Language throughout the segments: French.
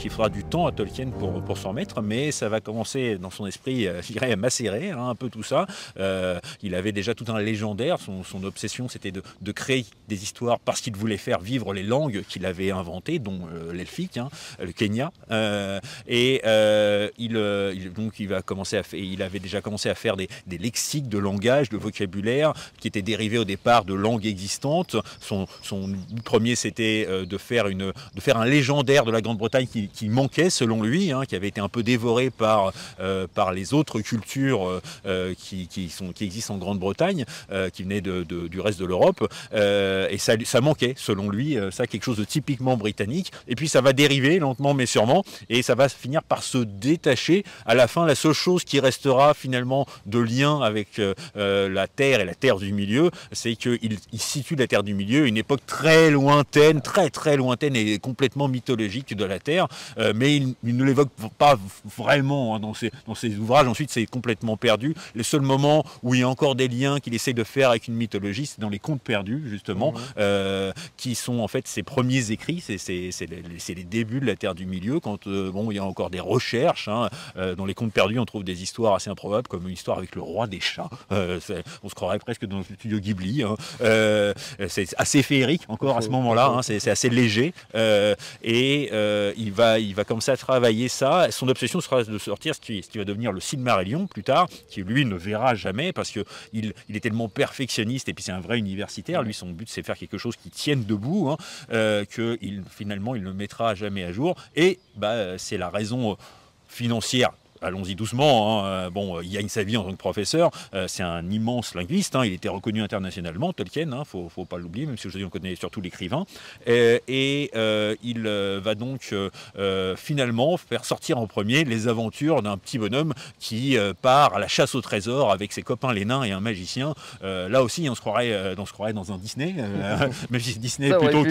donc il faudra du temps à Tolkien pour s'en remettre, mais ça va commencer dans son esprit, je dirais, à macérer un peu tout ça. Il avait déjà tout un légendaire, son obsession c'était de créer des histoires parce qu'il voulait faire vivre les langues qu'il avait inventées, dont l'elfique, le Kenya. Il avait déjà commencé à faire des lexiques de langage, de vocabulaire, qui étaient dérivés au départ de langues existantes. Son premier, c'était de faire un légendaire de la Grande-Bretagne qui manquait, selon lui, qui avait été un peu dévoré par les autres cultures qui existent en Grande-Bretagne, qui venaient du reste de l'Europe. Et ça manquait, selon lui, ça quelque chose de typiquement britannique. Et puis ça va dériver lentement mais sûrement, et ça va finir par se détacher. À la fin, la seule chose qui restera finalement de lien avec la Terre et la Terre du Milieu, c'est qu'il situe la Terre du Milieu, une époque très lointaine, très lointaine et complètement mythologique de la Terre, mais il ne l'évoque pas vraiment dans ses ouvrages. Ensuite, c'est complètement perdu. Le seul moment où il y a encore des liens qu'il essaie de faire avec une mythologie, c'est dans les Contes perdus, justement, qui sont en fait ses premiers écrits. C'est les débuts de la Terre du Milieu, quand il y a encore des recherches. Dans les Contes perdus, on trouve des histoires assez improbables, comme une histoire avec le roi des chats. On se croirait presque dans le studio Ghibli. C'est assez féerique encore à ce moment-là. C'est assez léger. Il va commencer à travailler ça. Son obsession sera de sortir ce qui va devenir le Silmarillion plus tard, qui lui ne verra jamais parce qu'il est tellement perfectionniste, et puis c'est un vrai universitaire. Lui, son but, c'est faire quelque chose qui tienne debout, que finalement il ne mettra jamais à jour. Et c'est la raison financière. Allons-y doucement. Il gagne sa vie en tant que professeur. C'est un immense linguiste. Il était reconnu internationalement, Tolkien. Faut pas l'oublier, même si aujourd'hui on connaît surtout l'écrivain. Il va donc finalement faire sortir en premier les aventures d'un petit bonhomme qui part à la chasse au trésor avec ses copains les nains et un magicien. Là aussi, on se croirait dans un Disney, même si c'est Disney plutôt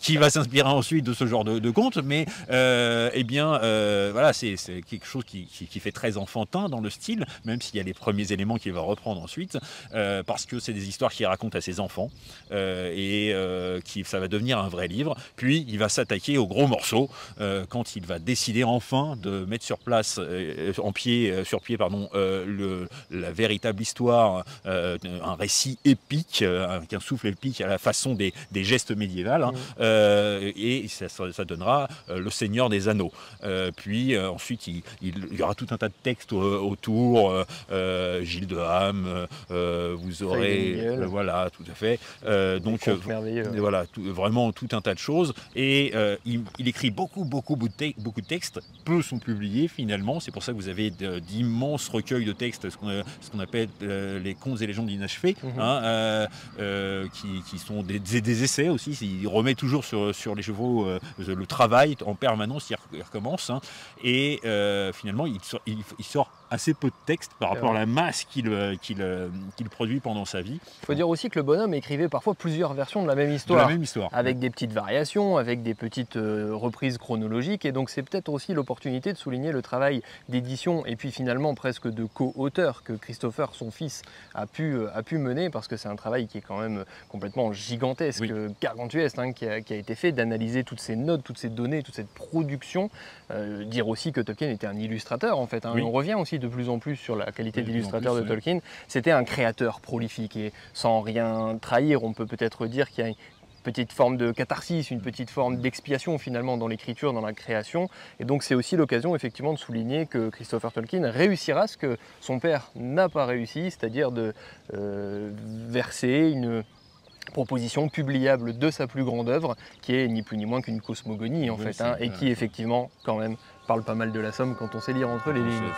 qui va s'inspirer ensuite de ce genre de conte. Mais voilà, c'est quelque chose qui fait très enfantin dans le style, même s'il y a les premiers éléments qu'il va reprendre ensuite, parce que c'est des histoires qu'il raconte à ses enfants, ça va devenir un vrai livre. Puis il va s'attaquer aux gros morceaux quand il va décider enfin de mettre sur pied la véritable histoire, un récit épique, avec un souffle épique à la façon des gestes médiévals, et ça donnera Le Seigneur des Anneaux. Puis ensuite il y aura tout un tas de textes autour, Gilles de Ham, vous aurez, voilà, tout à fait. Voilà, vraiment tout un tas de choses. Et il écrit beaucoup de textes. Peu sont publiés finalement. C'est pour ça que vous avez d'immenses recueils de textes, ce qu'on appelle les contes et légendes inachevés, qui sont des essais aussi. Il remet toujours sur les chevaux le travail en permanence. Il recommence. Et finalement, il sort assez peu de textes par rapport à la masse qu'il produit pendant sa vie. Il faut dire aussi que le bonhomme écrivait parfois plusieurs versions de la même histoire. Avec des petites variations, avec des petites reprises chronologiques. Et donc c'est peut-être aussi l'opportunité de souligner le travail d'édition et puis finalement presque de co-auteur que Christopher, son fils, a pu mener, parce que c'est un travail qui est quand même complètement gigantesque, gargantuesque, qui a été fait, d'analyser toutes ces notes, toutes ces données, toute cette production. Dire aussi que Tolkien était un illustrateur en fait. On revient aussi de plus en plus sur la qualité d'illustrateur de Tolkien. C'était un créateur prolifique, et sans rien trahir, on peut peut-être dire qu'il y a une petite forme de catharsis, une petite forme d'expiation finalement dans l'écriture, dans la création. Et donc c'est aussi l'occasion effectivement de souligner que Christopher Tolkien réussira ce que son père n'a pas réussi, c'est-à-dire de verser une proposition publiable de sa plus grande œuvre, qui est ni plus ni moins qu'une cosmogonie en fait, et qui effectivement quand même parle pas mal de la Somme quand on sait lire entre les lignes.